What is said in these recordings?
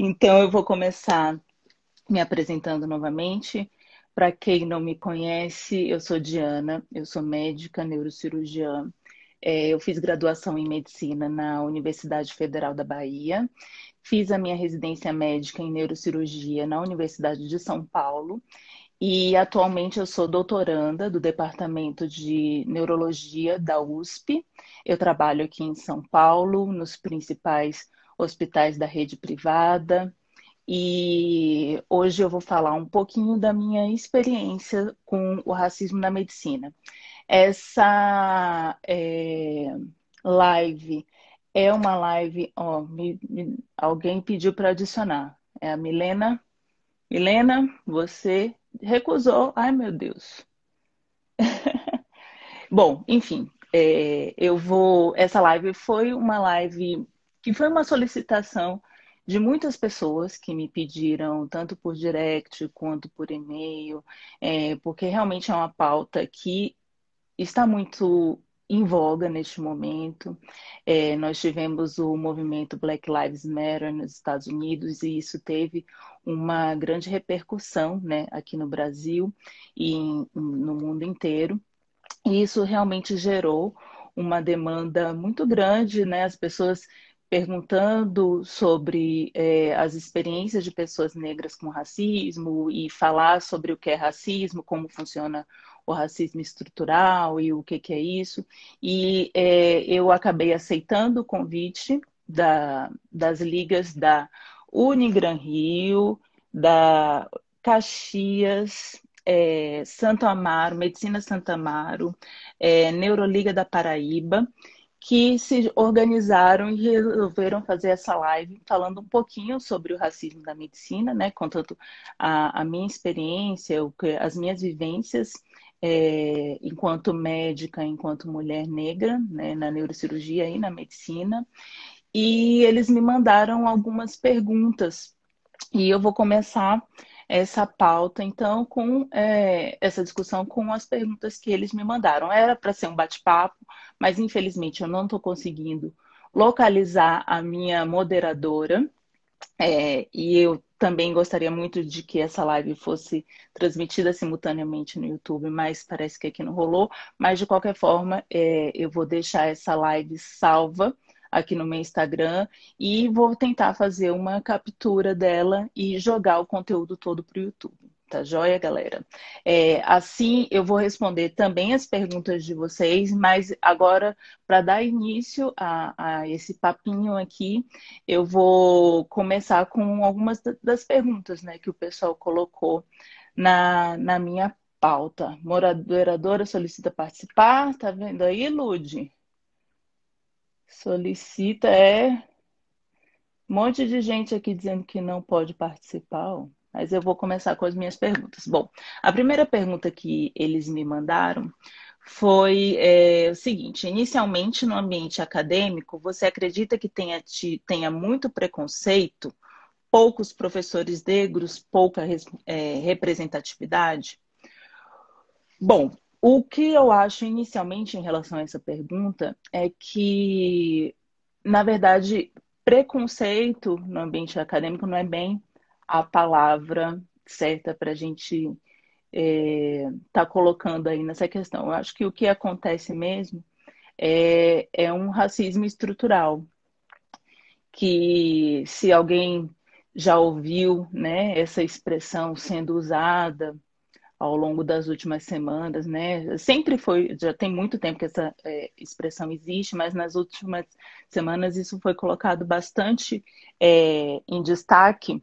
Então, eu vou começar me apresentando novamente. Para quem não me conhece, eu sou Diana, eu sou médica neurocirurgiã. Eu fiz graduação em medicina na Universidade Federal da Bahia. Fiz a minha residência médica em neurocirurgia na Universidade de São Paulo. E atualmente eu sou doutoranda do Departamento de Neurologia da USP. Eu trabalho aqui em São Paulo, nos principais hospitais da rede privada. E hoje eu vou falar um pouquinho da minha experiência com o racismo na medicina. Essa live é uma live, ó, alguém pediu para adicionar. É a Milena. Milena, você recusou. Ai, meu Deus. Bom, enfim, eu vou. Essa live foi uma live que foi uma solicitação de muitas pessoas que me pediram, tanto por direct quanto por e-mail, porque realmente é uma pauta que está muito em voga neste momento. Nós tivemos o movimento Black Lives Matter nos Estados Unidos e isso teve uma grande repercussão, né, aqui no Brasil e no mundo inteiro. E isso realmente gerou uma demanda muito grande, né? As pessoas perguntando sobre as experiências de pessoas negras com racismo e falar sobre o que é racismo, como funciona o racismo estrutural e o que é isso. E eu acabei aceitando o convite das ligas da Unigran Rio, da Caxias, Santo Amaro, Medicina Santo Amaro, Neuroliga da Paraíba, que se organizaram e resolveram fazer essa live falando um pouquinho sobre o racismo da medicina, né? Contando a minha experiência, as minhas vivências enquanto médica, enquanto mulher negra, né? Na neurocirurgia e na medicina. E eles me mandaram algumas perguntas e eu vou começar essa pauta, então, com essa discussão com as perguntas que eles me mandaram. Era para ser um bate-papo, mas infelizmente eu não estou conseguindo localizar a minha moderadora. E eu também gostaria muito de que essa live fosse transmitida simultaneamente no YouTube, mas parece que aqui não rolou. Mas, de qualquer forma, eu vou deixar essa live salva aqui no meu Instagram e vou tentar fazer uma captura dela e jogar o conteúdo todo para o YouTube. Tá joia, galera? Assim, eu vou responder também as perguntas de vocês, mas agora, para dar início a esse papinho aqui, eu vou começar com algumas das perguntas, né, que o pessoal colocou na minha pauta. Moradora solicita participar, tá vendo aí, Lude? Solicita um monte de gente aqui dizendo que não pode participar, ó. Mas eu vou começar com as minhas perguntas. Bom, a primeira pergunta que eles me mandaram foi o seguinte: inicialmente no ambiente acadêmico, você acredita que tenha muito preconceito, poucos professores negros, pouca representatividade? Bom, o que eu acho inicialmente em relação a essa pergunta é que, na verdade, preconceito no ambiente acadêmico não é bem a palavra certa para a gente tá colocando aí nessa questão. Eu acho que o que acontece mesmo é um racismo estrutural, que se alguém já ouviu, né, essa expressão sendo usada ao longo das últimas semanas, né? Sempre foi, já tem muito tempo que essa expressão existe, mas nas últimas semanas isso foi colocado bastante em destaque.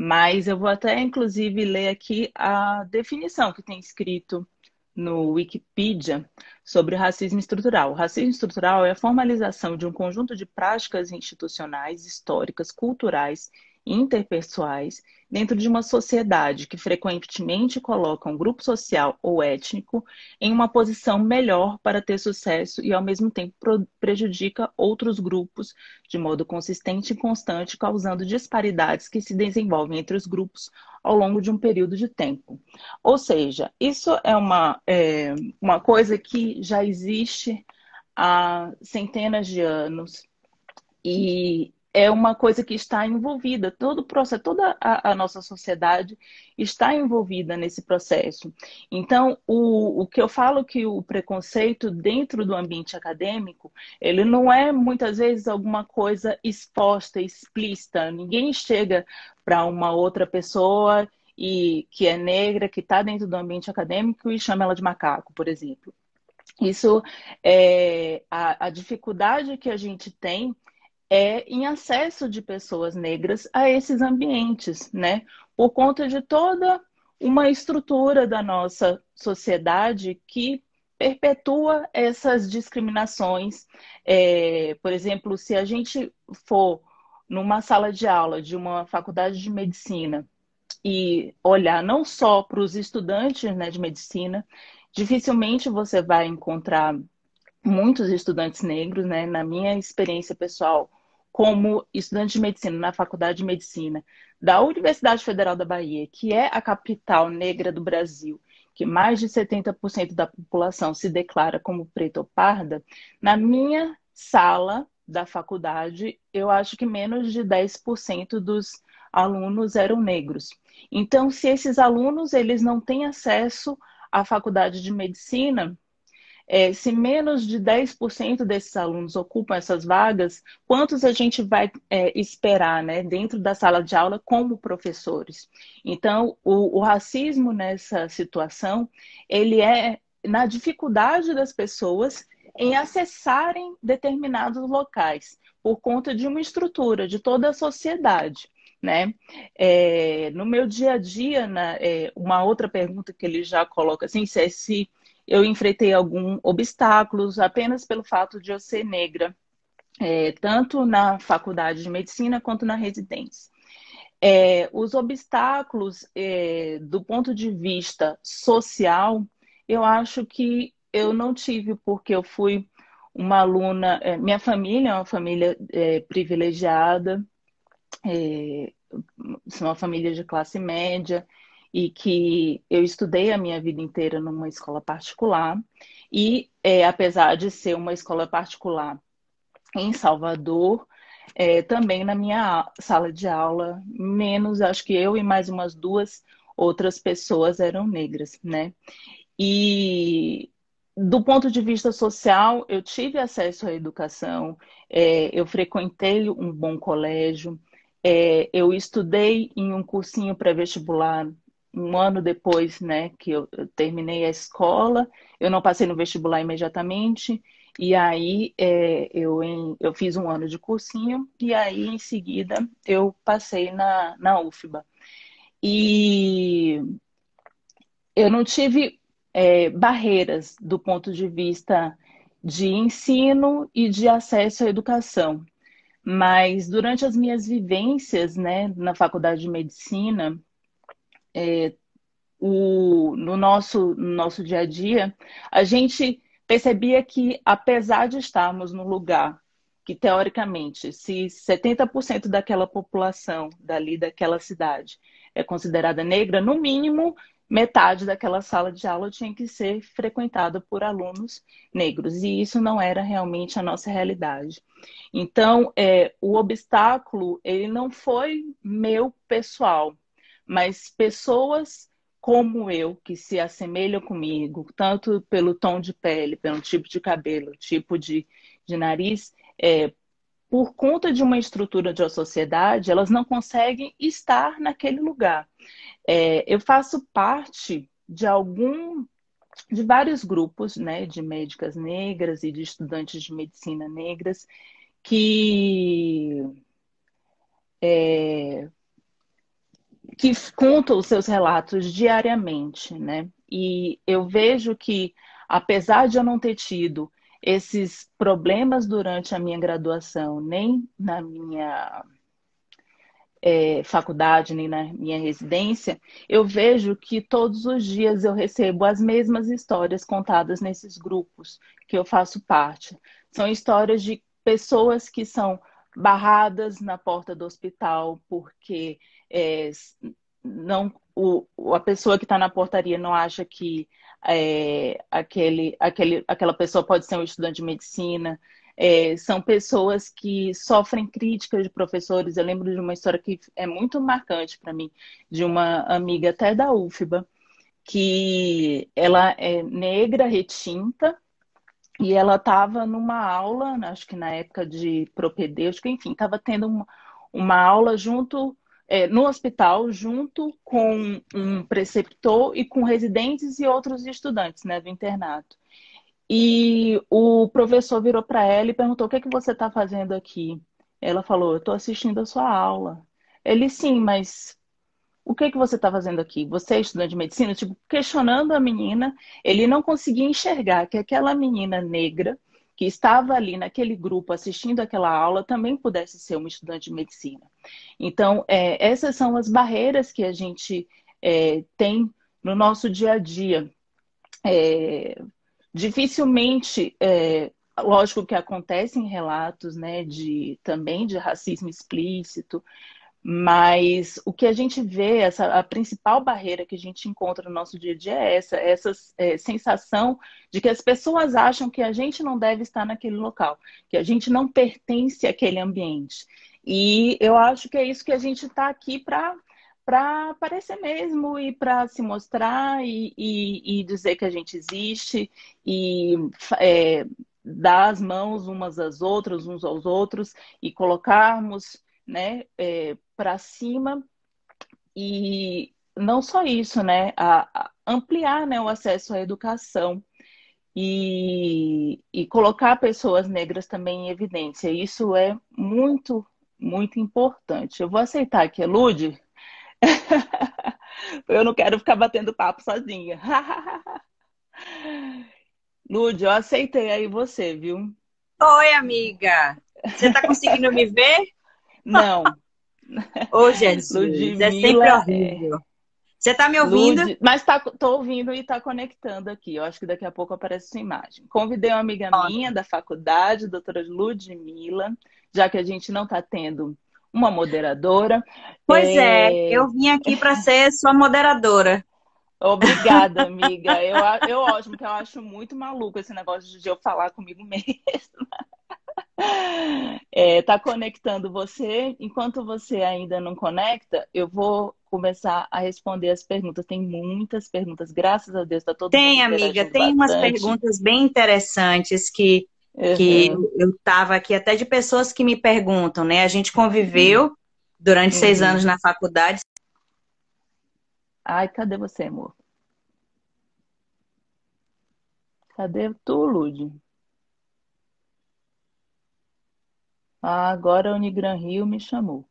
Mas eu vou até, inclusive, ler aqui a definição que tem escrito no Wikipedia sobre o racismo estrutural. O racismo estrutural é a formalização de um conjunto de práticas institucionais, históricas, culturais e interpessoais dentro de uma sociedade que frequentemente coloca um grupo social ou étnico em uma posição melhor para ter sucesso e, ao mesmo tempo, prejudica outros grupos de modo consistente e constante, causando disparidades que se desenvolvem entre os grupos ao longo de um período de tempo. Ou seja, isso é uma coisa que já existe há centenas de anos e é uma coisa que está envolvida, todo o processo, toda a nossa sociedade está envolvida nesse processo. Então, o que eu falo que o preconceito dentro do ambiente acadêmico, ele não é muitas vezes alguma coisa exposta, explícita. Ninguém chega para uma outra pessoa e que é negra, que está dentro do ambiente acadêmico e chama ela de macaco, por exemplo. Isso é a dificuldade que a gente tem em acesso de pessoas negras a esses ambientes, né? Por conta de toda uma estrutura da nossa sociedade que perpetua essas discriminações. Por exemplo, se a gente for numa sala de aula de uma faculdade de medicina e olhar não só para os estudantes, né, de medicina, dificilmente você vai encontrar muitos estudantes negros, né? Na minha experiência pessoal, como estudante de medicina na Faculdade de Medicina da Universidade Federal da Bahia, que é a capital negra do Brasil, que mais de 70% da população se declara como preta ou parda, na minha sala da faculdade, eu acho que menos de 10% dos alunos eram negros. Então, se esses alunos eles não têm acesso à faculdade de medicina, se menos de 10% desses alunos ocupam essas vagas, quantos a gente vai esperar, né, dentro da sala de aula como professores? Então, o racismo nessa situação, ele é na dificuldade das pessoas em acessarem determinados locais, por conta de uma estrutura de toda a sociedade. Né? No meu dia a dia, uma outra pergunta que ele já coloca assim, se eu enfrentei alguns obstáculos apenas pelo fato de eu ser negra, tanto na faculdade de medicina quanto na residência. Os obstáculos, do ponto de vista social, eu acho que eu não tive, porque eu fui uma aluna, minha família é uma família privilegiada, sou uma família de classe média, e que eu estudei a minha vida inteira numa escola particular. E, apesar de ser uma escola particular em Salvador, também na minha sala de aula, menos, acho que eu e mais umas duas outras pessoas eram negras, né? E do ponto de vista social, eu tive acesso à educação, eu frequentei um bom colégio, eu estudei em um cursinho pré-vestibular um ano depois, né, que eu terminei a escola. Eu não passei no vestibular imediatamente, e aí eu fiz um ano de cursinho, e aí em seguida eu passei na UFBA. E eu não tive barreiras do ponto de vista de ensino e de acesso à educação. Mas durante as minhas vivências, né, na faculdade de medicina, no nosso dia a dia, a gente percebia que, apesar de estarmos num lugar que, teoricamente, se 70% daquela população dali, daquela cidade, é considerada negra, no mínimo, metade daquela sala de aula tinha que ser frequentada por alunos negros. E isso não era realmente a nossa realidade. Então, o obstáculo, ele não foi meu pessoal, mas pessoas como eu, que se assemelham comigo, tanto pelo tom de pele, pelo tipo de cabelo, tipo de nariz, por conta de uma estrutura de uma sociedade, elas não conseguem estar naquele lugar. Eu faço parte de vários grupos, né, de médicas negras e de estudantes de medicina negras que que contam os seus relatos diariamente, né? E eu vejo que, apesar de eu não ter tido esses problemas durante a minha graduação, nem na minha faculdade, nem na minha residência, eu vejo que todos os dias eu recebo as mesmas histórias contadas nesses grupos que eu faço parte. São histórias de pessoas que são barradas na porta do hospital porque não, a pessoa que está na portaria não acha que aquela pessoa pode ser um estudante de medicina. são pessoas que sofrem críticas de professores. Eu lembro de uma história que é muito marcante para mim, de uma amiga até da UFBA, que ela é negra, retinta, e ela estava numa aula, acho que na época de propedêutico, enfim, estava tendo uma aula junto, no hospital, junto com um preceptor e com residentes e outros estudantes, né, do internato. E o professor virou para ela e perguntou: o que é que você está fazendo aqui? Ela falou: eu estou assistindo a sua aula. Ele: sim, mas o que é que você está fazendo aqui? Você é estudante de medicina? Tipo, questionando a menina, ele não conseguia enxergar que aquela menina negra que estava ali naquele grupo assistindo aquela aula também pudesse ser uma estudante de medicina. Então, essas são as barreiras que a gente tem no nosso dia a dia. Dificilmente, lógico que acontecem relatos, né, também de racismo explícito, mas o que a gente vê, a principal barreira que a gente encontra no nosso dia a dia é essa sensação de que as pessoas acham que a gente não deve estar naquele local, que a gente não pertence àquele ambiente. E eu acho que é isso que a gente está aqui para aparecer mesmo e para se mostrar e dizer que a gente existe e dar as mãos umas às outras, uns aos outros e colocarmos, né, para cima. E não só isso, né, a ampliar, né, o acesso à educação e colocar pessoas negras também em evidência. Isso é muito, muito importante. Eu vou aceitar aqui, Elude. Eu não quero ficar batendo papo sozinha. Lude, eu aceitei aí você, viu? Oi, amiga. Você tá conseguindo me ver? Não, Ô, Jesus, é sempre Ludmilla, horrível. Você tá me ouvindo? Lude, mas tô ouvindo e tá conectando aqui. Eu acho que daqui a pouco aparece sua imagem. Convidei uma amiga minha da faculdade, doutora Ludmilla, já que a gente não está tendo uma moderadora. Pois é, eu vim aqui para ser sua moderadora. Obrigada, amiga. Eu ótimo, que eu acho muito maluco esse negócio de eu falar comigo mesmo. Tá conectando você. Enquanto você ainda não conecta, eu vou começar a responder as perguntas. Tem muitas perguntas, graças a Deus, está todo mundo Tem, amiga, interagindo tem umas bastante. perguntas bem interessantes que Uhum, eu estava aqui, até de pessoas que me perguntam, né? A gente uhum, conviveu durante 6 anos uhum. na faculdade. Ai, cadê você, amor? Cadê tu, Lude? Ah, agora a Unigran Rio me chamou.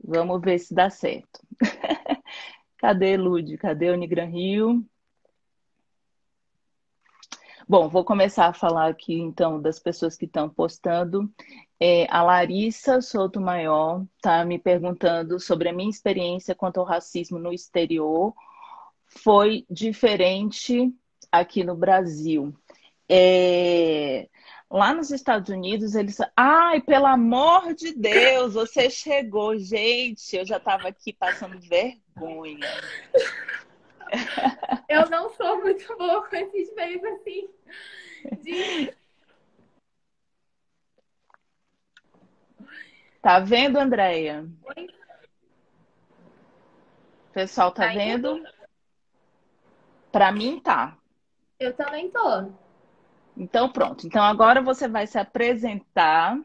Vamos ver se dá certo. Cadê, Lude? Cadê a Unigran Rio? Bom, vou começar a falar aqui então das pessoas que estão postando. A Larissa Souto-Maior está me perguntando sobre a minha experiência quanto ao racismo no exterior. Foi diferente aqui no Brasil. Lá nos Estados Unidos, eles. Ai, pelo amor de Deus, você chegou, gente. Eu já estava aqui passando vergonha. Eu não sou muito boa com esses meios assim. De... Tá vendo, Andréia? Oi, Pessoal, tá tá indo? vendo? Para mim, tá. Eu também tô. Então, pronto. Então, agora você vai se apresentar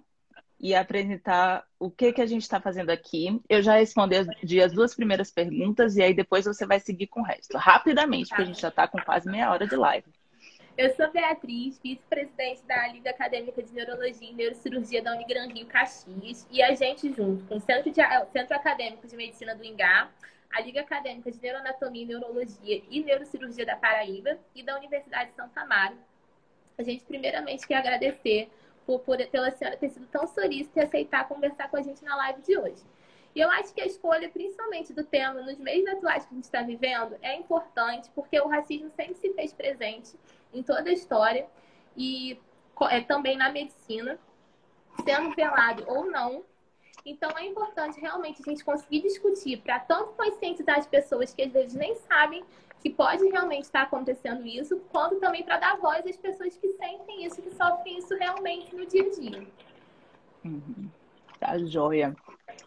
e apresentar o que que a gente está fazendo aqui. Eu já respondi as duas primeiras perguntas e aí depois você vai seguir com o resto. Rapidamente, porque a Tá. gente já está com quase meia hora de live. Eu sou Beatriz, vice-presidente da Liga Acadêmica de Neurologia e Neurocirurgia da Unigran Rio Caxias, e a gente, junto com o Centro Acadêmico de Medicina do Ingá, a Liga Acadêmica de Neuroanatomia e Neurologia e Neurocirurgia da Paraíba e da Universidade de Santa Amaro, a gente primeiramente quer agradecer pela senhora ter sido tão solícita e aceitar conversar com a gente na live de hoje. E eu acho que a escolha, principalmente do tema, nos meios atuais que a gente está vivendo, é importante, porque o racismo sempre se fez presente em toda a história e também na medicina, sendo velado ou não. Então, é importante realmente a gente conseguir discutir para tanto conscientizar as pessoas que às vezes nem sabem que pode realmente estar acontecendo isso, quanto também para dar voz às pessoas que sentem isso, que sofrem isso realmente no dia a dia. Uhum. Tá joia,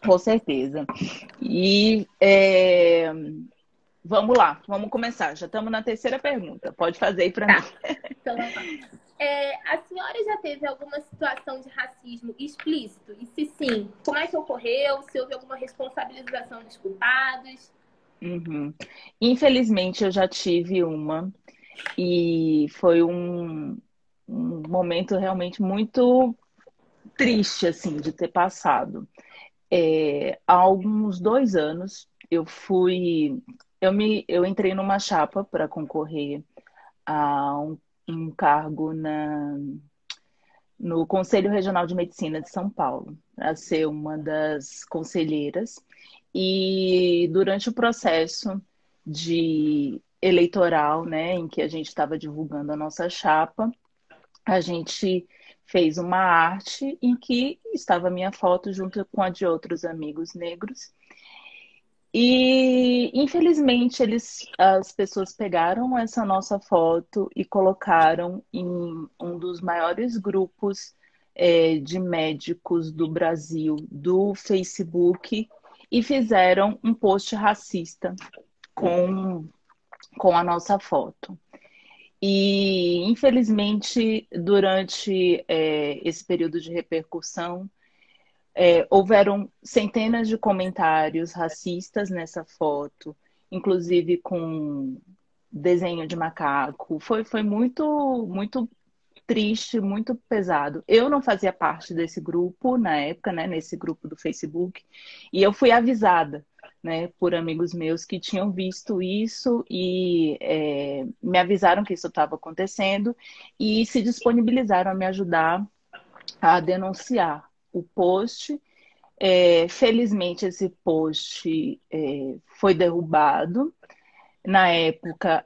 com certeza. E vamos lá, vamos começar. Já estamos na terceira pergunta. Pode fazer aí para mim. Então, vamos lá. A senhora já teve alguma situação de racismo explícito? E se sim, como é que ocorreu? Se houve alguma responsabilização dos culpados? Uhum. Infelizmente, eu já tive uma e foi um momento realmente muito triste, assim, de ter passado. Há alguns 2 anos, eu entrei numa chapa para concorrer a um cargo no Conselho Regional de Medicina de São Paulo, a ser uma das conselheiras. E durante o processo de eleitoral, né, em que a gente estava divulgando a nossa chapa, a gente fez uma arte em que estava a minha foto junto com a de outros amigos negros. E, infelizmente, as pessoas pegaram essa nossa foto e colocaram em um dos maiores grupos de médicos do Brasil, do Facebook, e fizeram um post racista com a nossa foto. E, infelizmente, durante esse período de repercussão, houveram centenas de comentários racistas nessa foto, inclusive com desenho de macaco. Foi muito, muito triste, muito pesado. Eu não fazia parte desse grupo na época, né, nesse grupo do Facebook, e eu fui avisada, né, por amigos meus que tinham visto isso e me avisaram que isso estava acontecendo e se disponibilizaram a me ajudar a denunciar o post. Felizmente, esse post foi derrubado. Na época,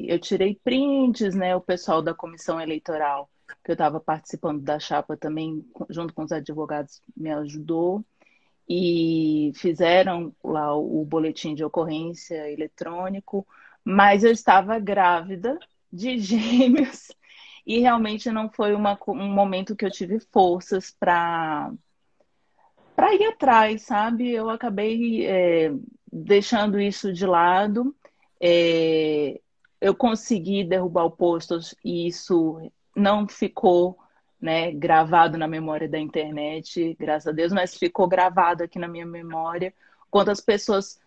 eu tirei prints, né? O pessoal da comissão eleitoral, que eu estava participando da chapa também, junto com os advogados, me ajudou. E fizeram lá o boletim de ocorrência eletrônico, mas eu estava grávida de gêmeos e realmente não foi um momento que eu tive forças para ir atrás, sabe? Eu acabei deixando isso de lado. É, eu consegui derrubar o post e isso não ficou, né, gravado na memória da internet, graças a Deus, mas ficou gravado aqui na minha memória. Quantas pessoas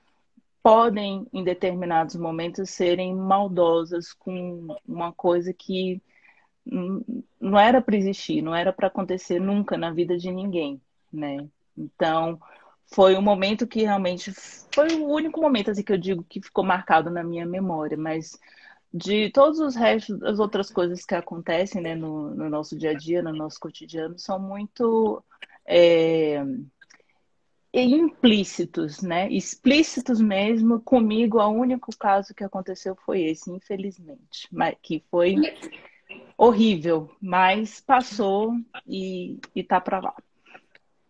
podem, em determinados momentos, serem maldosas com uma coisa que não era para existir, não era para acontecer nunca na vida de ninguém, né? Então, foi um momento que realmente foi o único momento assim que eu digo que ficou marcado na minha memória, mas de todos os restos, as outras coisas que acontecem, né, no nosso dia a dia, no nosso cotidiano, são muito implícitos, né? Explícitos mesmo. Comigo, o único caso que aconteceu foi esse, infelizmente, mas que foi horrível, mas passou e tá para lá.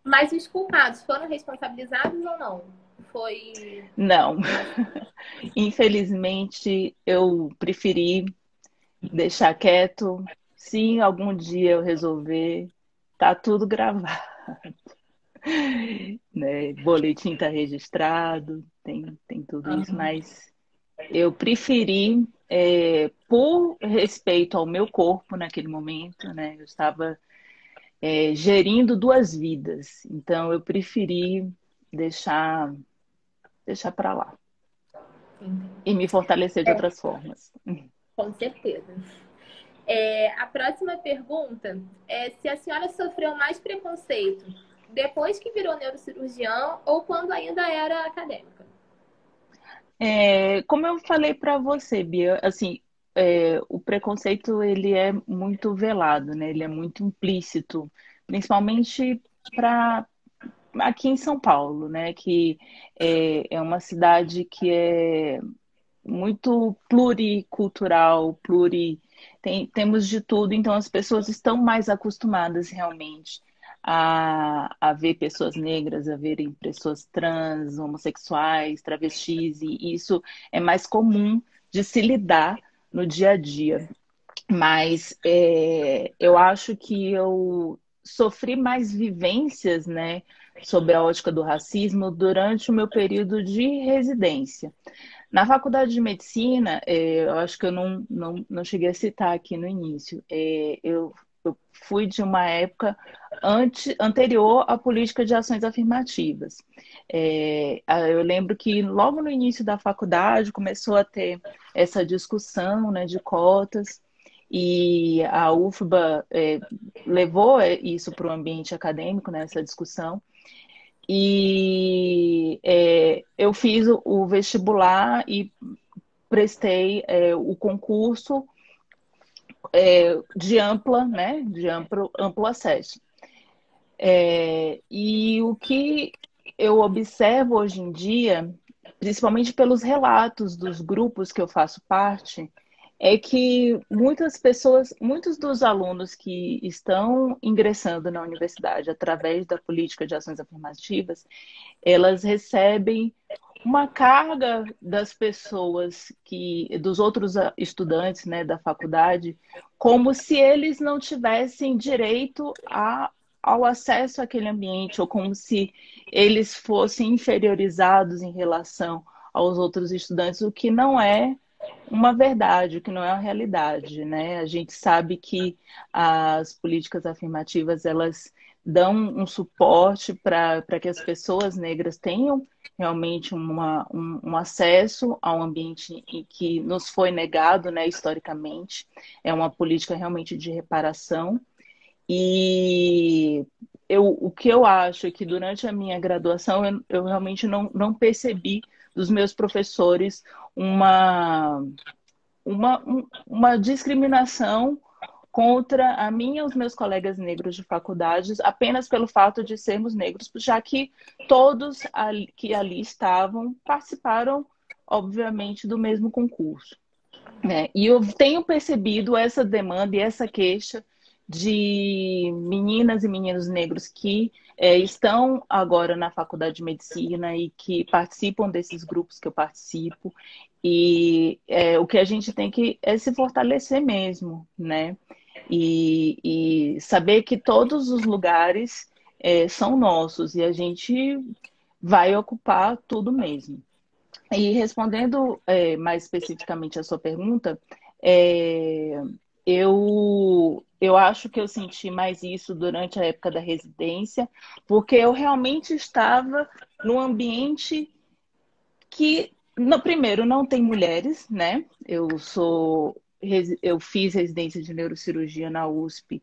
Mas os culpados foram responsabilizados ou não? Foi. Não. Infelizmente, eu preferi deixar quieto. Se algum dia eu resolver, tá tudo gravado. Né? Boletim tá registrado, tem tudo isso, mas eu preferi, por respeito ao meu corpo naquele momento, né? Eu estava gerindo 2 vidas, então eu preferi deixar para lá. Entendi. E me fortalecer de outras formas. Com certeza. A próxima pergunta é se a senhora sofreu mais preconceito depois que virou neurocirurgiã ou quando ainda era acadêmica? Como eu falei para você, Bia, assim, o preconceito ele é muito velado, né? Ele é muito implícito, principalmente para aqui em São Paulo, né? Que é uma cidade que é muito pluricultural, temos de tudo, então as pessoas estão mais acostumadas realmente a ver pessoas negras, a verem pessoas trans, homossexuais, travestis, e isso é mais comum de se lidar no dia a dia. Mas eu acho que eu sofri mais vivências, né, sob a ótica do racismo durante o meu período de residência. Na faculdade de medicina, eu acho que eu não cheguei a citar aqui no início, eu fui de uma época anterior à política de ações afirmativas. Eu lembro que logo no início da faculdade começou a ter essa discussão, né, de cotas, e a UFBA levou isso para o ambiente acadêmico, né, essa discussão. E eu fiz o vestibular e prestei o concurso de ampla, né, de amplo acesso. E o que eu observo hoje em dia, principalmente pelos relatos dos grupos que eu faço parte, é que muitas pessoas, muitos dos alunos que estão ingressando na universidade através da política de ações afirmativas, elas recebem uma carga das pessoas dos outros estudantes, né, da faculdade, como se eles não tivessem direito ao acesso àquele ambiente, ou como se eles fossem inferiorizados em relação aos outros estudantes, o que não é uma verdade, o que não é uma realidade, né? A gente sabe que as políticas afirmativas, elas dão um suporte para que as pessoas negras tenham realmente um acesso a um ambiente em que nos foi negado, né, historicamente. É uma política realmente de reparação. E o que eu acho é que durante a minha graduação eu realmente não percebi dos meus professores uma, uma discriminação contra a minha e os meus colegas negros de faculdades apenas pelo fato de sermos negros, já que todos que ali estavam participaram, obviamente, do mesmo concurso, né? E eu tenho percebido essa demanda e essa queixa de meninas e meninos negros que estão agora na faculdade de medicina e que participam desses grupos que eu participo. E o que a gente tem que se fortalecer mesmo, né? E saber que todos os lugares são nossos e a gente vai ocupar tudo mesmo. E respondendo mais especificamente a sua pergunta, é, eu acho que eu senti mais isso durante a época da residência, porque eu realmente estava num ambiente que, no primeiro, não tem mulheres, né? Eu fiz residência de neurocirurgia na USP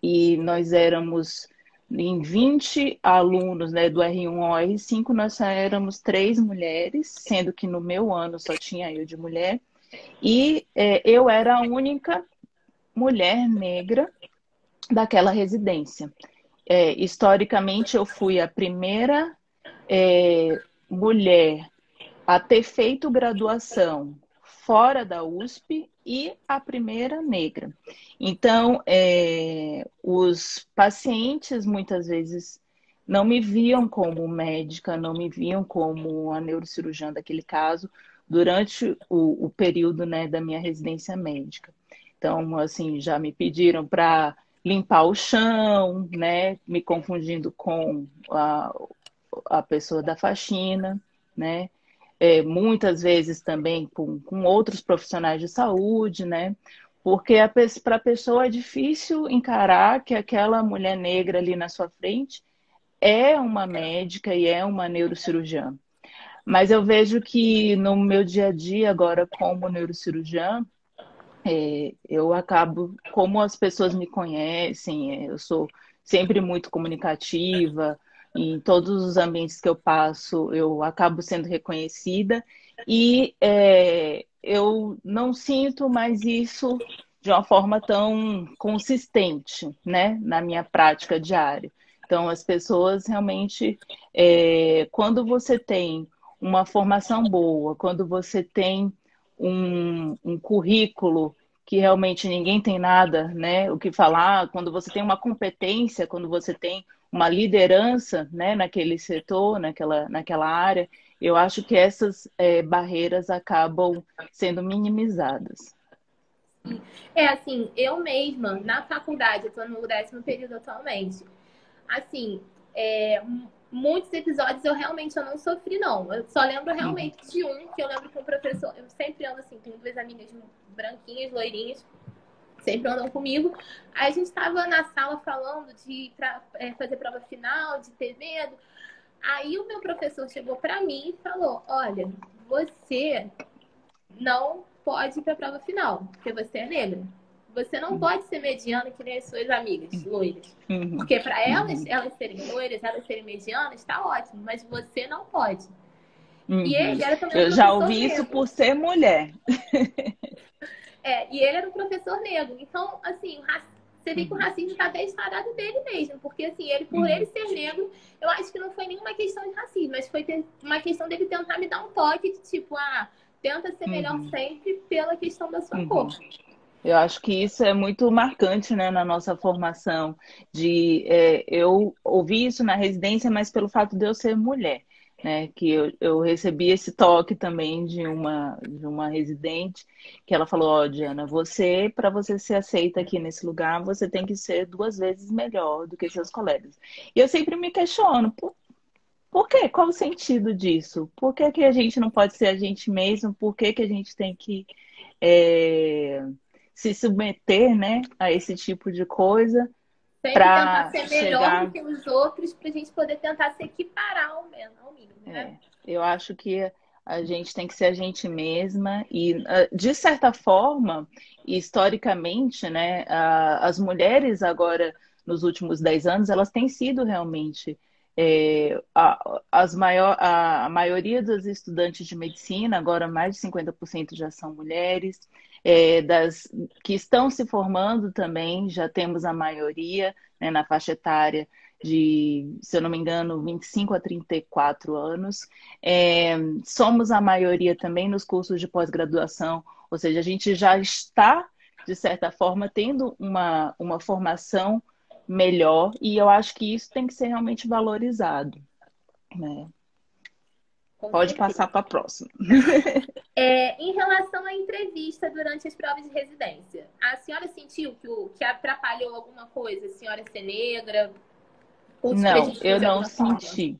e nós éramos em 20 alunos, né, do R1 ao R5, nós só éramos 3 mulheres, sendo que no meu ano só tinha eu de mulher. E eu era a única mulher negra daquela residência. Historicamente, eu fui a primeira mulher a ter feito graduação fora da USP e a primeira negra. Então, os pacientes muitas vezes não me viam como médica, não me viam como a neurocirurgiã daquele caso, durante o período, né, da minha residência médica. Então, assim, já me pediram para limpar o chão, né, me confundindo com a pessoa da faxina, né? Muitas vezes também com outros profissionais de saúde, né? Porque para a pessoa é difícil encarar que aquela mulher negra ali na sua frente é uma médica e é uma neurocirurgiã. Mas eu vejo que no meu dia a dia agora como neurocirurgiã, eu acabo, como as pessoas me conhecem, eu sou sempre muito comunicativa, em todos os ambientes que eu passo, eu acabo sendo reconhecida e eu não sinto mais isso de uma forma tão consistente, né, na minha prática diária. Então, as pessoas realmente, quando você tem uma formação boa, quando você tem um currículo que realmente ninguém tem nada, né, o que falar, quando você tem uma competência, quando você tem uma liderança, né, naquele setor, naquela área, eu acho que essas barreiras acabam sendo minimizadas. É assim, eu mesma, na faculdade, eu estou no 10º período atualmente. Assim, muitos episódios eu não sofri, não. Eu só lembro realmente de um, que eu lembro que um professor, eu sempre ando assim, tenho duas amigas branquinhas, loirinhas, sempre andam comigo. Aí a gente estava na sala falando de fazer prova final, de ter medo. Aí o meu professor chegou para mim e falou: olha, você não pode ir para a prova final, porque você é negra. Você não pode ser mediana que nem as suas amigas loiras. Porque para elas serem loiras, elas serem medianas, está ótimo, mas você não pode. E ele era também um Eu já professor ouvi isso negro. por ser mulher. E ele era um professor negro. Então, assim, você vê que o racismo está até instaurado dele mesmo. Porque, assim, por ele ser negro, eu acho que não foi nenhuma questão de racismo, mas foi uma questão dele tentar me dar um toque de tipo, tenta ser melhor sempre pela questão da sua cor. Eu acho que isso é muito marcante, né, na nossa formação. Eu ouvi isso na residência, mas pelo fato de eu ser mulher, né, que eu recebi esse toque também de uma residente, que ela falou: ó, Diana, para você ser aceita aqui nesse lugar, você tem que ser 2 vezes melhor do que seus colegas. E eu sempre me questiono, por quê? Qual o sentido disso? Por que que a gente não pode ser a gente mesmo? Por que que a gente tem que se submeter, né, a esse tipo de coisa Sempre tentar para ser melhor do chegar. que os outros para a gente poder tentar se equiparar ao mínimo, né? Eu acho que a gente tem que ser a gente mesma e, de certa forma, historicamente, né, as mulheres agora, nos últimos 10 anos, elas têm sido realmente a maioria dos estudantes de medicina, agora mais de 50% já são mulheres, das que estão se formando também, já temos a maioria, né, na faixa etária de, se eu não me engano, 25 a 34 anos. Somos a maioria também nos cursos de pós-graduação, ou seja, a gente já está, de certa forma, tendo uma formação melhor, e eu acho que isso tem que ser realmente valorizado, né? Pode passar para a próxima. Em relação à entrevista durante as provas de residência, a senhora sentiu que atrapalhou alguma coisa? A senhora ser negra? Não, eu não senti.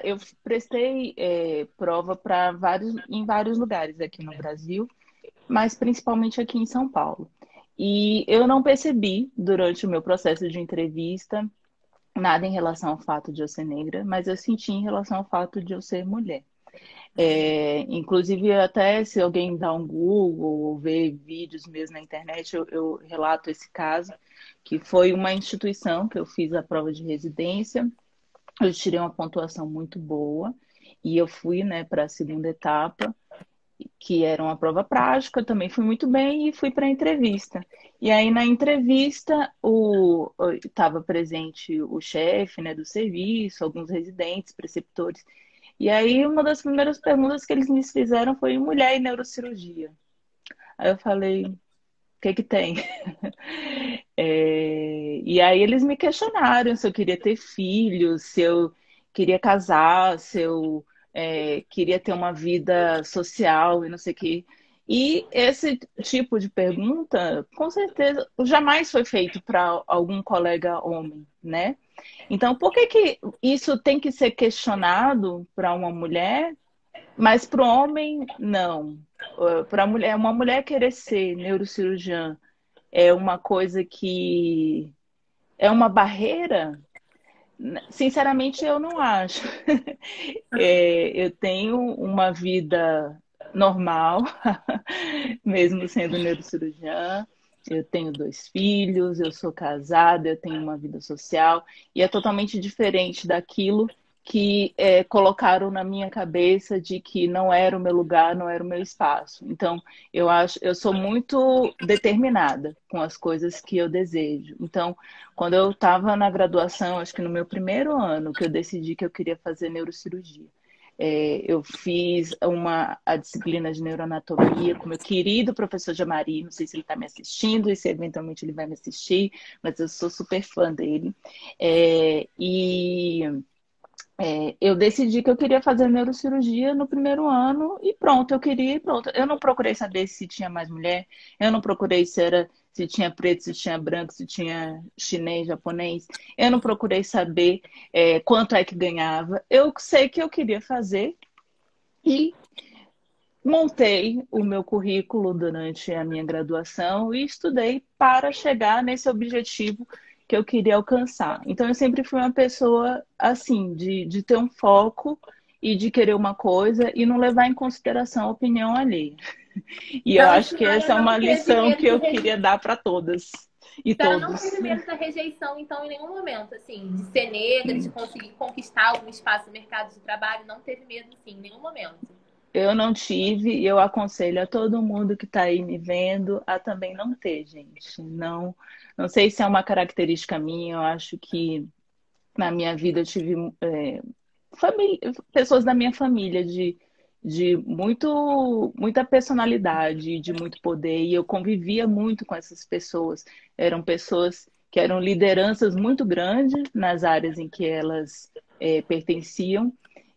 Eu prestei prova em vários lugares aqui no Brasil, mas principalmente aqui em São Paulo. E eu não percebi, durante o meu processo de entrevista, nada em relação ao fato de eu ser negra, mas eu senti em relação ao fato de eu ser mulher. Inclusive, até se alguém dá um Google ou ver vídeos meus na internet, eu relato esse caso, que foi uma instituição que eu fiz a prova de residência. Eu tirei uma pontuação muito boa e eu fui, né, para a segunda etapa, que era uma prova prática. Eu também fui muito bem e fui para a entrevista. E aí, na entrevista, estava presente o chefe, né, do serviço, alguns residentes, preceptores. E aí, uma das primeiras perguntas que eles me fizeram foi: mulher e neurocirurgia. Aí eu falei: o que que tem? E aí eles me questionaram se eu queria ter filhos, se eu queria casar, se eu queria ter uma vida social e não sei o quê. E esse tipo de pergunta, com certeza, jamais foi feito para algum colega homem, né? Então, por que que isso tem que ser questionado para uma mulher, mas para o homem, não? Para uma mulher querer ser neurocirurgiã é uma coisa que é uma barreira? Sinceramente, eu não acho. Eu tenho uma vida normal, mesmo sendo neurocirurgiã. Eu tenho 2 filhos, eu sou casada, eu tenho uma vida social, e é totalmente diferente daquilo que colocaram na minha cabeça de que não era o meu lugar, não era o meu espaço. Então, eu sou muito determinada com as coisas que eu desejo. Então, quando eu estava na graduação, acho que no meu primeiro ano, que eu decidi que eu queria fazer neurocirurgia. Eu fiz a disciplina de neuroanatomia com meu querido professor Jamari, não sei se ele está me assistindo e se eventualmente ele vai me assistir, mas eu sou super fã dele. Eu decidi que eu queria fazer neurocirurgia no primeiro ano e pronto, eu queria e pronto. Eu não procurei saber se tinha mais mulher, eu não procurei se tinha preto, se tinha branco, se tinha chinês, japonês. Eu não procurei saber quanto é que ganhava. Eu sei que eu queria fazer e montei o meu currículo durante a minha graduação e estudei para chegar nesse objetivo que eu queria alcançar. Então, eu sempre fui uma pessoa assim, de ter um foco e de querer uma coisa e não levar em consideração a opinião alheia. E eu Então, a acho que senhora essa é não uma teve lição medo que eu queria dar para todas e A senhora não todos. teve medo da rejeição, então, em nenhum momento, assim, de ser negra, de conseguir conquistar algum espaço no mercado de trabalho, não teve medo, sim, em nenhum momento. Eu não tive e eu aconselho a todo mundo que está aí me vendo a também não ter, gente. Não, não sei se é uma característica minha, eu acho que na minha vida eu tive pessoas da minha família de muita personalidade, de muito poder, e eu convivia muito com essas pessoas. Eram pessoas que eram lideranças muito grandes nas áreas em que elas pertenciam,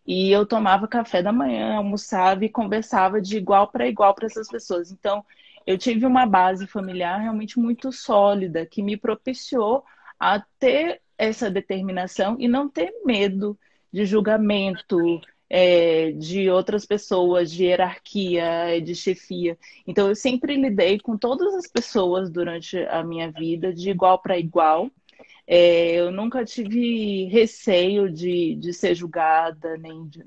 e eu tomava café da manhã, almoçava e conversava de igual para igual para essas pessoas. Então, eu tive uma base familiar realmente muito sólida, que me propiciou a ter essa determinação e não ter medo de julgamento, de outras pessoas, de hierarquia, de chefia. Então, eu sempre lidei com todas as pessoas durante a minha vida, de igual para igual. Eu nunca tive receio de ser julgada, nem de...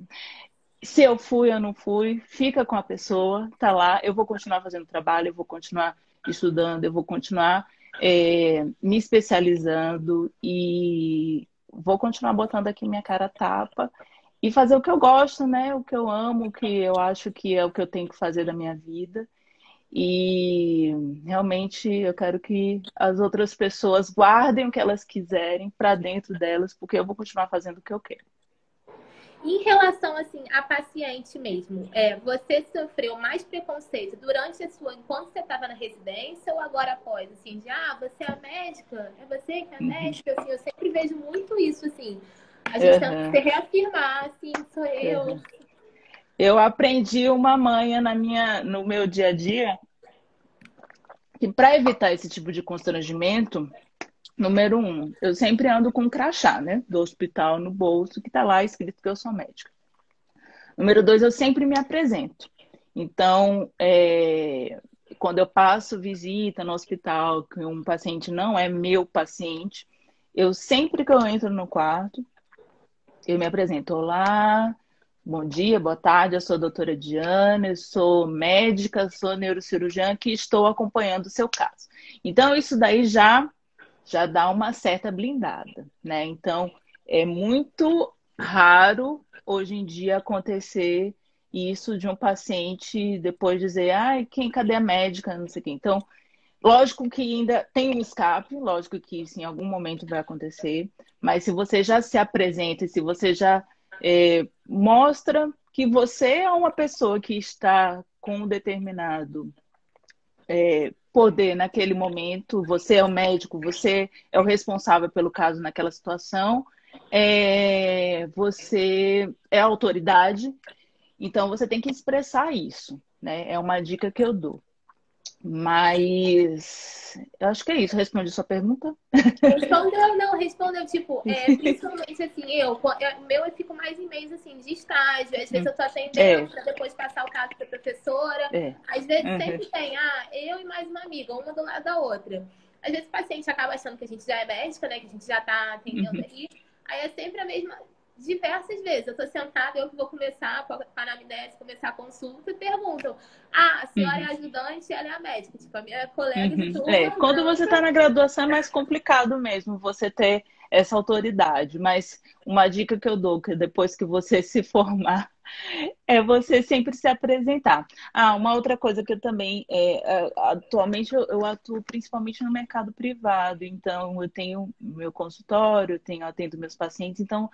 Se eu fui ou não fui, fica com a pessoa, tá lá, eu vou continuar fazendo trabalho, eu vou continuar estudando, eu vou continuar me especializando e vou continuar botando aqui minha cara a tapa e fazer o que eu gosto, né? O que eu amo, o que eu acho que é o que eu tenho que fazer da minha vida. E realmente eu quero que as outras pessoas guardem o que elas quiserem para dentro delas, porque eu vou continuar fazendo o que eu quero. Em relação, assim, a paciente mesmo, você sofreu mais preconceito durante enquanto você estava na residência ou agora após, assim, você é a médica? É você que é a médica? Assim, eu sempre vejo muito isso, assim. A gente tenta se reafirmar, assim, sou eu. Eu aprendi uma manha no meu dia a dia que para evitar esse tipo de constrangimento, número um, eu sempre ando com um crachá, né, do hospital no bolso, que está lá escrito que eu sou médica. Número dois, eu sempre me apresento. Então, quando eu passo visita no hospital, que um paciente não é meu paciente, eu sempre que eu entro no quarto, eu me apresento. Olá, bom dia, boa tarde, eu sou a doutora Diana, eu sou médica, sou neurocirurgiã que estou acompanhando o seu caso. Então, isso daí já dá uma certa blindada, né? Então, é muito raro hoje em dia acontecer isso de um paciente depois dizer, ai, cadê a médica, não sei o quê. Então, lógico que ainda tem um escape, lógico que isso em algum momento vai acontecer, mas se você já se apresenta e se você já mostra que você é uma pessoa que está com um determinado poder naquele momento, você é o médico, você é o responsável pelo caso naquela situação, você é a autoridade, então você tem que expressar isso, né? É uma dica que eu dou. Mas eu acho que é isso. Respondi sua pergunta? Respondeu, tipo, principalmente assim, eu fico mais em mês assim, de estágio, às vezes eu tô atendendo para depois passar o caso pra professora, às vezes sempre tem, eu e mais uma amiga, uma do lado da outra. Às vezes o paciente acaba achando que a gente já é médica, né, que a gente já tá atendendo aí é sempre a mesma, diversas vezes. Eu tô sentada, eu que vou começar com a anamnese, começar a consulta, e perguntam: a senhora é ajudante, ela é a médica. Tipo, a minha colega de turma. Quando você está na graduação é mais complicado mesmo você ter essa autoridade. Mas uma dica que eu dou, que depois que você se formar, é você sempre se apresentar. Uma outra coisa que eu também, atualmente eu atuo principalmente no mercado privado, então eu tenho meu consultório, atendo meus pacientes, então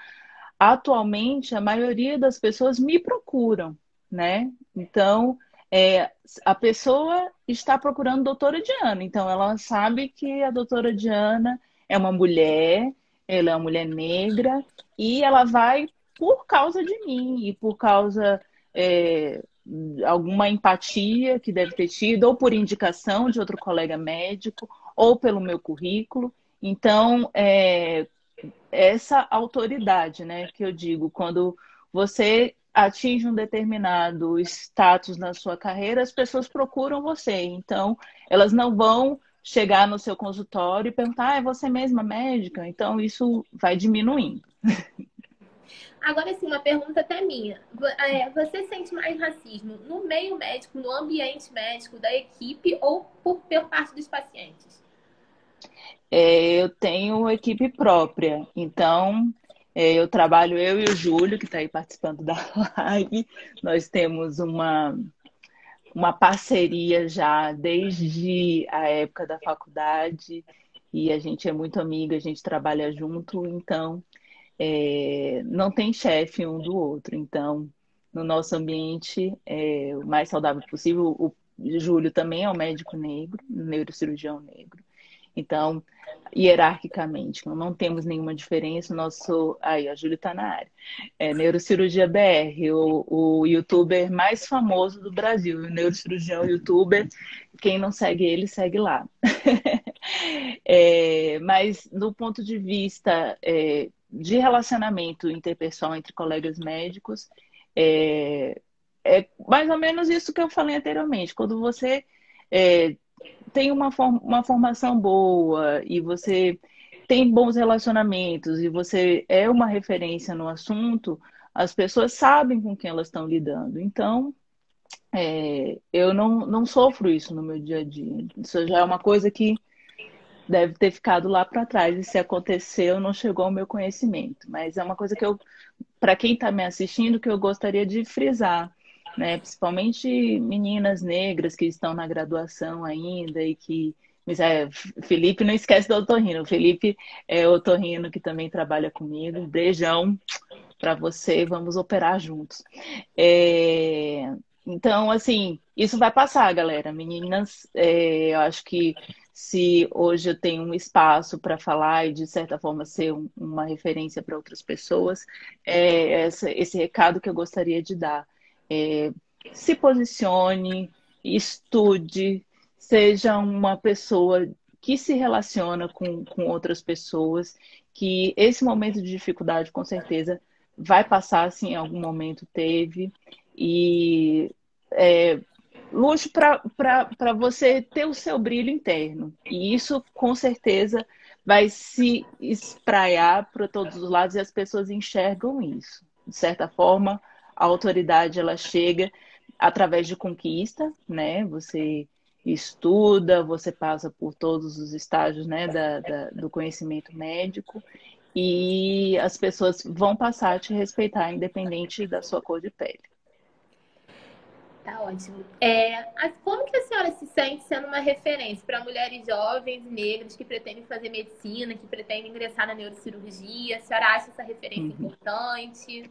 atualmente, a maioria das pessoas me procuram, né? Então, a pessoa está procurando a doutora Diana. Então, ela sabe que a doutora Diana é uma mulher, ela é uma mulher negra, e ela vai por causa de mim e por causa é, alguma empatia que deve ter tido, ou por indicação de outro colega médico, ou pelo meu currículo. Então, essa autoridade, né, que eu digo, quando você atinge um determinado status na sua carreira, as pessoas procuram você. Então, elas não vão chegar no seu consultório e perguntar, é você mesma médica? Então, isso vai diminuindo. Agora, sim, uma pergunta até minha. Você sente mais racismo no meio médico, no ambiente médico, da equipe ou por parte dos pacientes? Eu tenho equipe própria, então eu trabalho, eu e o Júlio, que está aí participando da live, nós temos uma parceria já desde a época da faculdade e a gente é muito amiga, a gente trabalha junto, então não tem chefe um do outro. Então, no nosso ambiente, o mais saudável possível. O Júlio também é um médico negro, neurocirurgião negro. Então, hierarquicamente, não temos nenhuma diferença. Nosso. Aí, a Júlia está na área. Neurocirurgia BR, o youtuber mais famoso do Brasil. O neurocirurgião youtuber, quem não segue ele, segue lá. Mas, do ponto de vista de relacionamento interpessoal entre colegas médicos, é mais ou menos isso que eu falei anteriormente. Quando você tem uma formação boa e você tem bons relacionamentos e você é uma referência no assunto, as pessoas sabem com quem elas estão lidando. Então, eu não sofro isso no meu dia a dia. Isso já é uma coisa que deve ter ficado lá para trás. E se aconteceu, não chegou ao meu conhecimento. Mas é uma coisa que para quem está me assistindo, que eu gostaria de frisar, né? Principalmente meninas negras que estão na graduação ainda e que. Felipe, não esquece do otorrino. O Felipe é otorrino que também trabalha comigo. Um beijão para você, vamos operar juntos. Então, assim, isso vai passar, galera. Meninas, eu acho que se hoje eu tenho um espaço para falar e, de certa forma, ser uma referência para outras pessoas, esse recado que eu gostaria de dar. Se posicione, estude, seja uma pessoa que se relaciona com outras pessoas, que esse momento de dificuldade, com certeza, vai passar, assim, em algum momento teve. E luxo para você ter o seu brilho interno. E isso, com certeza, vai se espraiar para todos os lados e as pessoas enxergam isso. De certa forma, a autoridade ela chega através de conquista, né? Você estuda, você passa por todos os estágios, né, do conhecimento médico e as pessoas vão passar a te respeitar, independente da sua cor de pele. Tá ótimo. Como que a senhora se sente sendo uma referência para mulheres jovens, negras, que pretendem fazer medicina, que pretendem ingressar na neurocirurgia? A senhora acha essa referência importante?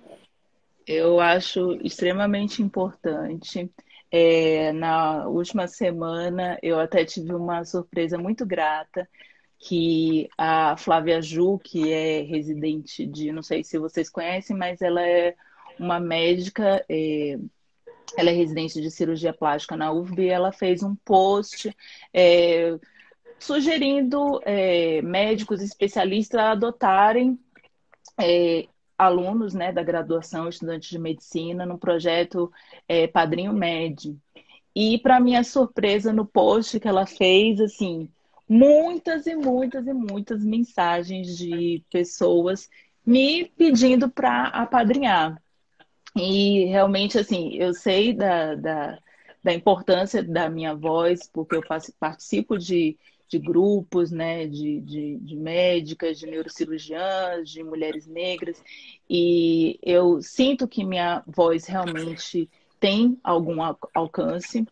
Eu acho extremamente importante. Na última semana, eu até tive uma surpresa muito grata, que a Flávia Ju, que é residente não sei se vocês conhecem, mas ela é uma médica, ela é residente de cirurgia plástica na UFB, e ela fez um post sugerindo médicos especialistas a adotarem alunos, né, da graduação, estudantes de medicina, no projeto Padrinho Med. E, para minha surpresa, no post que ela fez, assim, muitas e muitas e muitas mensagens de pessoas me pedindo para apadrinhar. E realmente, assim, eu sei da importância da minha voz, porque eu participo de grupos, né, de médicas, de neurocirurgiãs, de mulheres negras, e eu sinto que minha voz realmente tem algum alcance.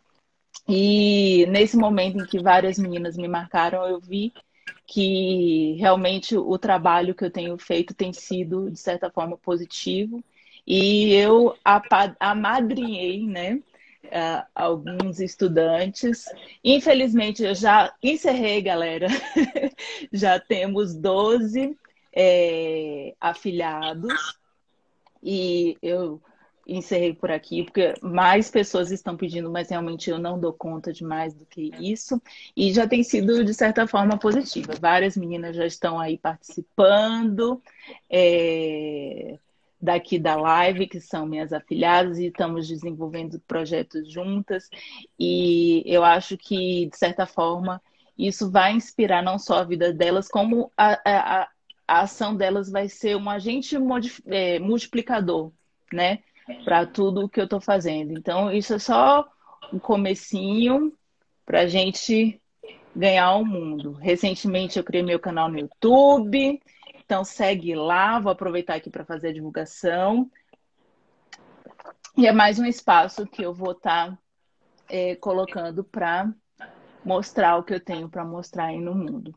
E nesse momento em que várias meninas me marcaram, eu vi que realmente o trabalho que eu tenho feito tem sido, de certa forma, positivo. E eu amadrinhei, né, alguns estudantes. Infelizmente, eu já encerrei, galera. Já temos 12 afiliados. E eu encerrei por aqui, porque mais pessoas estão pedindo, mas realmente eu não dou conta de mais do que isso. E já tem sido, de certa forma, positiva. Várias meninas já estão aí participando daqui da live, que são minhas afiliadas, e estamos desenvolvendo projetos juntas. E eu acho que, de certa forma, isso vai inspirar não só a vida delas, como a ação delas vai ser um agente multiplicador, né? Para tudo o que eu estou fazendo. Então, isso é só um comecinho para a gente ganhar o mundo. Recentemente eu criei meu canal no YouTube, então segue lá, vou aproveitar aqui para fazer a divulgação. E é mais um espaço que eu vou estar colocando para mostrar o que eu tenho para mostrar aí no mundo.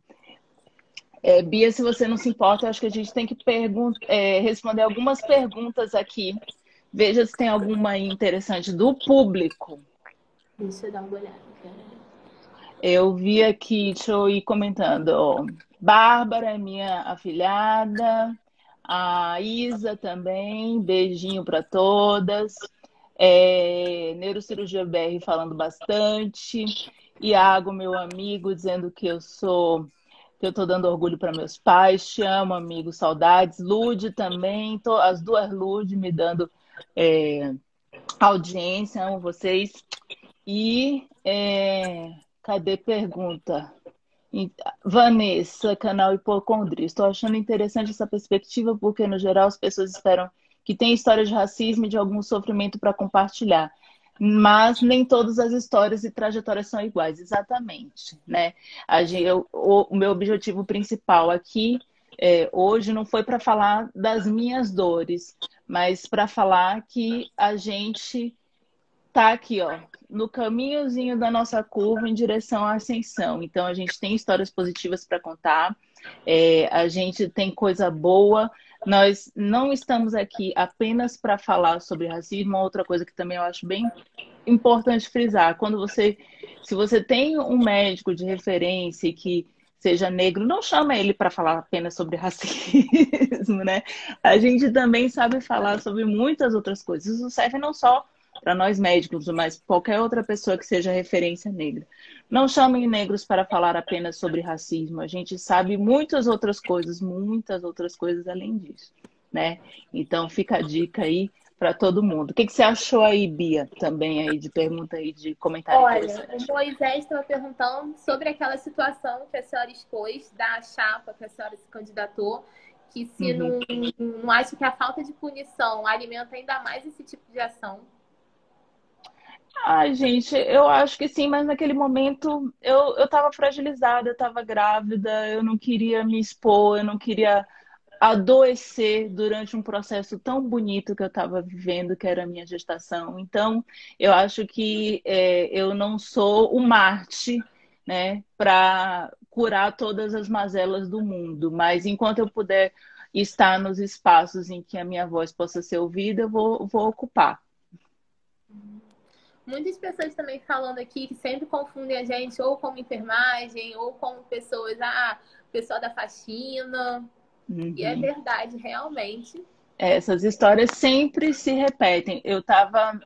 Bia, se você não se importa, eu acho que a gente tem que responder algumas perguntas aqui. Veja se tem alguma aí interessante do público. Deixa eu dar uma olhada. Eu vi aqui, deixa eu ir comentando. Ó. Bárbara é minha afilhada. A Isa também. Beijinho para todas. Neurocirurgia BR falando bastante. Iago, meu amigo, dizendo que eu estou dando orgulho para meus pais, te amo, amigo, saudades. Lude também, as duas Lude me dando audiência, amo vocês. E cadê pergunta? Vanessa, canal Hipocondria. Estou achando interessante essa perspectiva, porque, no geral, as pessoas esperam que tenha história de racismo e de algum sofrimento para compartilhar. Mas nem todas as histórias e trajetórias são iguais, exatamente, né? O meu objetivo principal aqui hoje não foi para falar das minhas dores, mas para falar que a gente tá aqui, ó, no caminhozinho da nossa curva em direção à ascensão. Então a gente tem histórias positivas para contar, a gente tem coisa boa. Nós não estamos aqui apenas para falar sobre racismo. Outra coisa que também eu acho bem importante frisar, se você tem um médico de referência que seja negro, não chama ele para falar apenas sobre racismo, né? A gente também sabe falar sobre muitas outras coisas. Isso serve não só para nós médicos, mas qualquer outra pessoa que seja referência negra. Não chamem negros para falar apenas sobre racismo. A gente sabe muitas outras coisas além disso, né? Então fica a dica aí para todo mundo. O que você achou aí, Bia, também aí de pergunta aí, de comentário? Olha, o Moisés estava perguntando sobre aquela situação que a senhora expôs da chapa que a senhora se candidatou, que se não acha que a falta de punição alimenta ainda mais esse tipo de ação. Ai, gente, eu acho que sim, mas naquele momento eu estava fragilizada, eu estava grávida, eu não queria me expor, eu não queria adoecer durante um processo tão bonito que eu estava vivendo, que era a minha gestação. Então, eu acho que eu não sou o Marte, né, para curar todas as mazelas do mundo, mas enquanto eu puder estar nos espaços em que a minha voz possa ser ouvida, eu vou ocupar. Muitas pessoas também falando aqui que sempre confundem a gente ou como enfermagem ou como pessoas, pessoal da faxina. E é verdade, realmente. Essas histórias sempre se repetem. Eu estava,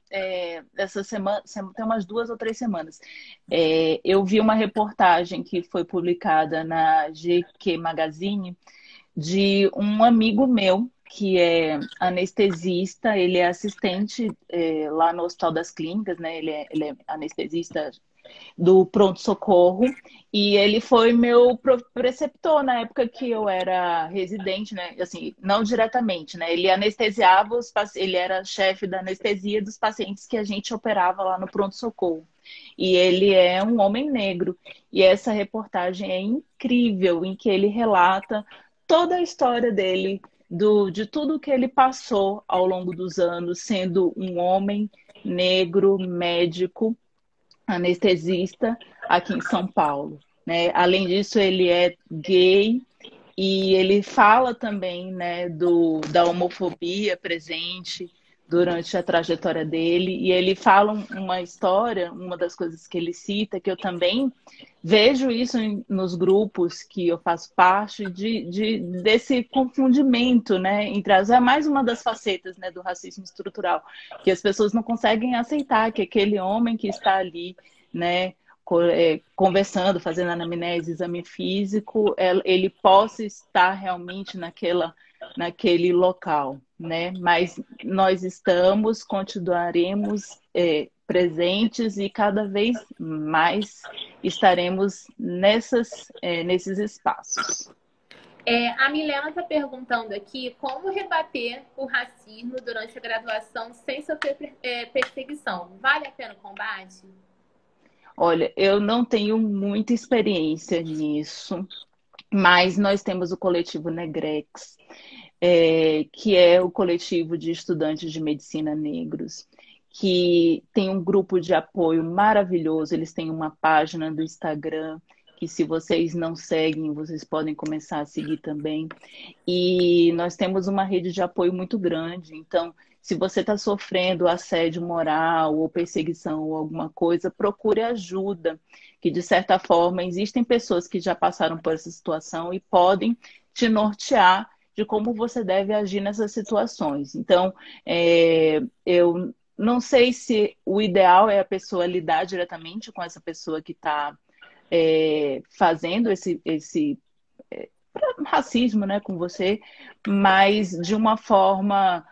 essa semana, tem umas 2 ou 3 semanas, eu vi uma reportagem que foi publicada na GQ Magazine de um amigo meu, que é anestesista, ele é assistente lá no Hospital das Clínicas, né? Ele é anestesista do pronto-socorro, e ele foi meu preceptor na época que eu era residente, né? Assim, não diretamente, né? Ele anestesiava ele era chefe da anestesia dos pacientes que a gente operava lá no pronto-socorro. E ele é um homem negro. E essa reportagem é incrível, em que ele relata toda a história dele, de tudo que ele passou ao longo dos anos, sendo um homem negro, médico, anestesista aqui em São Paulo. né? Além disso, ele é gay e ele fala também, né, da homofobia presente durante a trajetória dele. E ele fala uma história, uma das coisas que ele cita, que eu também vejo isso nos grupos que eu faço parte, desse confundimento, né, entre as... É mais uma das facetas, né, do racismo estrutural, que as pessoas não conseguem aceitar que aquele homem que está ali, né, conversando, fazendo anamnese, exame físico, ele possa estar realmente naquele local, né? Mas nós continuaremos presentes e cada vez mais estaremos nesses espaços. A Milena está perguntando aqui como rebater o racismo durante a graduação sem sofrer perseguição. Vale a pena o combate? Olha, eu não tenho muita experiência nisso, mas nós temos o coletivo Negrex, que é o coletivo de estudantes de medicina negros, que tem um grupo de apoio maravilhoso. Eles têm uma página do Instagram, que se vocês não seguem, vocês podem começar a seguir também. E nós temos uma rede de apoio muito grande. Então, se você está sofrendo assédio moral ou perseguição ou alguma coisa, procure ajuda, que de certa forma existem pessoas que já passaram por essa situação e podem te nortear de como você deve agir nessas situações. Então, eu não sei se o ideal é a pessoa lidar diretamente com essa pessoa que está fazendo esse racismo, né, com você, mas de uma forma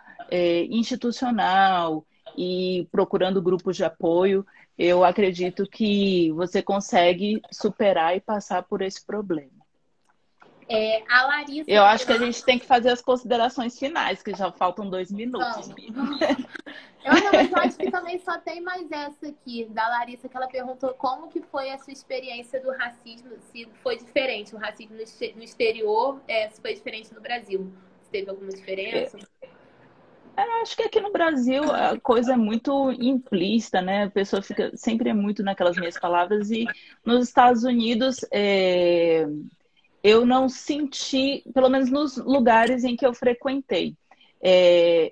institucional e procurando grupos de apoio, eu acredito que você consegue superar e passar por esse problema. A Larissa... Eu acho que a gente tem que fazer as considerações finais, que já faltam 2 minutos. Mas eu acho que também só tem mais essa aqui, da Larissa, que ela perguntou como que foi a sua experiência do racismo, se foi diferente o racismo no exterior, se foi diferente no Brasil. Se teve alguma diferença? Acho que aqui no Brasil a coisa é muito implícita, né? A pessoa fica sempre muito naquelas mesmas palavras, e nos Estados Unidos eu não senti, pelo menos nos lugares em que eu frequentei.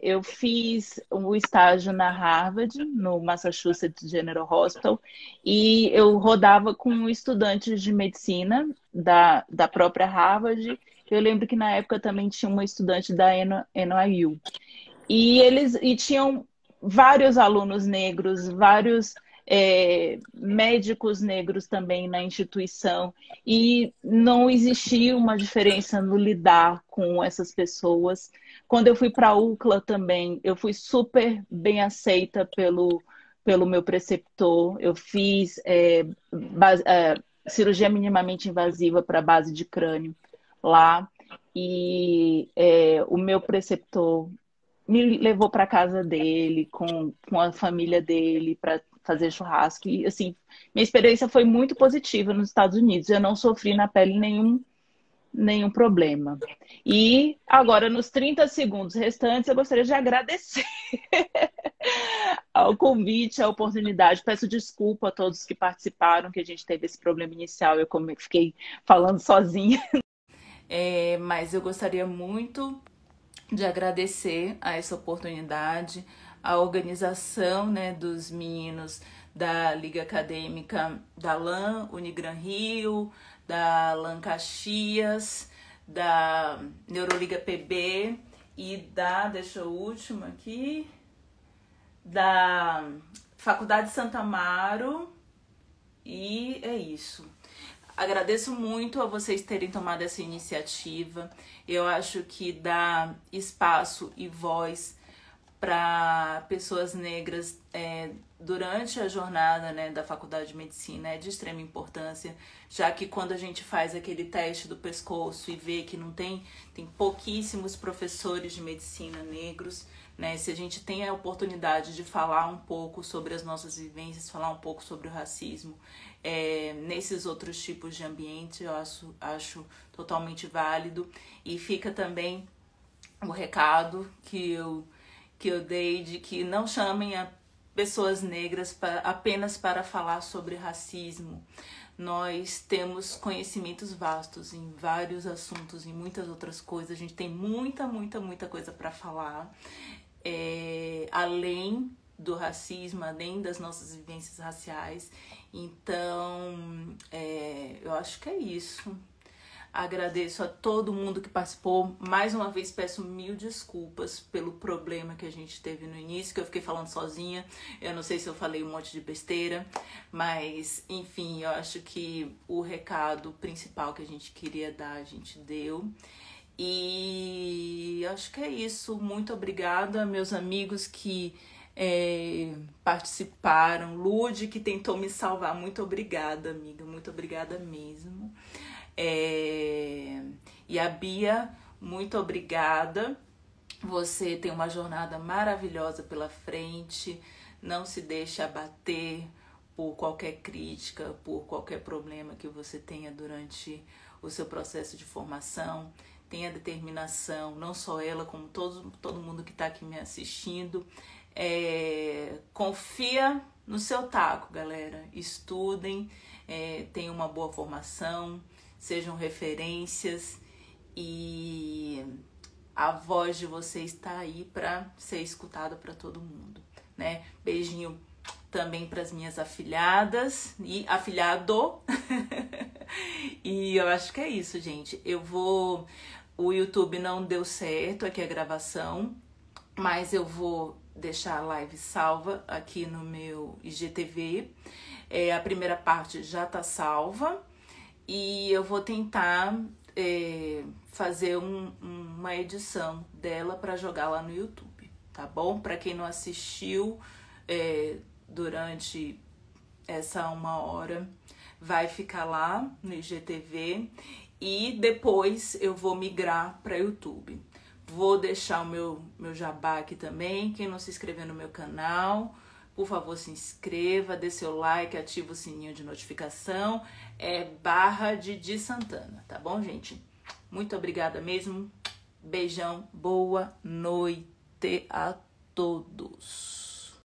Eu fiz um estágio na Harvard, no Massachusetts General Hospital, e eu rodava com estudantes de medicina da própria Harvard. Eu lembro que na época também tinha uma estudante da NYU. E tinham vários alunos negros, vários médicos negros também na instituição, e não existia uma diferença no lidar com essas pessoas. Quando eu fui para a UCLA também, eu fui super bem aceita pelo meu preceptor. Eu fiz cirurgia minimamente invasiva para base de crânio lá, e o meu preceptor me levou para casa dele, com a família dele, para fazer churrasco. E, assim, minha experiência foi muito positiva nos Estados Unidos. Eu não sofri na pele nenhum problema. E agora, nos 30 segundos restantes, eu gostaria de agradecer ao convite, à oportunidade. Peço desculpa a todos que participaram, que a gente teve esse problema inicial. Eu fiquei falando sozinha. Mas eu gostaria muito de agradecer a essa oportunidade, a organização, né, dos meninos da Liga Acadêmica da LAN, Unigran Rio, da LAN Caxias, da Neuroliga PB e deixa eu última aqui, da Faculdade Santa Amaro, e é isso. Agradeço muito a vocês terem tomado essa iniciativa. Eu acho que dar espaço e voz para pessoas negras durante a jornada, né, da Faculdade de Medicina é de extrema importância, já que quando a gente faz aquele teste do pescoço e vê que não tem pouquíssimos professores de medicina negros, né, se a gente tem a oportunidade de falar um pouco sobre as nossas vivências, falar um pouco sobre o racismo, nesses outros tipos de ambiente, eu acho totalmente válido. E fica também o recado que eu dei de que não chamem pessoas negras apenas para falar sobre racismo. Nós temos conhecimentos vastos em vários assuntos, em muitas outras coisas. A gente tem muita coisa para falar. Além do racismo, além das nossas vivências raciais. Então, eu acho que é isso. Agradeço a todo mundo que participou. Mais uma vez peço mil desculpas pelo problema que a gente teve no início, que eu fiquei falando sozinha. Eu não sei se eu falei um monte de besteira, mas enfim, eu acho que o recado principal que a gente queria dar, a gente deu. E acho que é isso. Muito obrigada, meus amigos que participaram. Lude, que tentou me salvar. Muito obrigada, amiga. Muito obrigada mesmo. E a Bia, muito obrigada. Você tem uma jornada maravilhosa pela frente. Não se deixe abater por qualquer crítica, por qualquer problema que você tenha durante o seu processo de formação. Tenha determinação, não só ela, como todo mundo que está aqui me assistindo. Confia no seu taco, galera. Estudem, tenham uma boa formação, sejam referências, e a voz de vocês está aí para ser escutada para todo mundo, né? Beijinho também para as minhas afilhadas e afilhado. E eu acho que é isso, gente. O YouTube não deu certo aqui a gravação, mas eu vou deixar a live salva aqui no meu IGTV. A primeira parte já tá salva e eu vou tentar fazer uma edição dela para jogar lá no YouTube, tá bom? Para quem não assistiu durante essa 1 hora, vai ficar lá no IGTV e depois eu vou migrar para YouTube. Vou deixar o meu jabá aqui também. Quem não se inscreveu no meu canal, por favor, se inscreva, dê seu like, ativa o sininho de notificação. Barra Didi Santana, tá bom, gente? Muito obrigada mesmo. Beijão, boa noite a todos.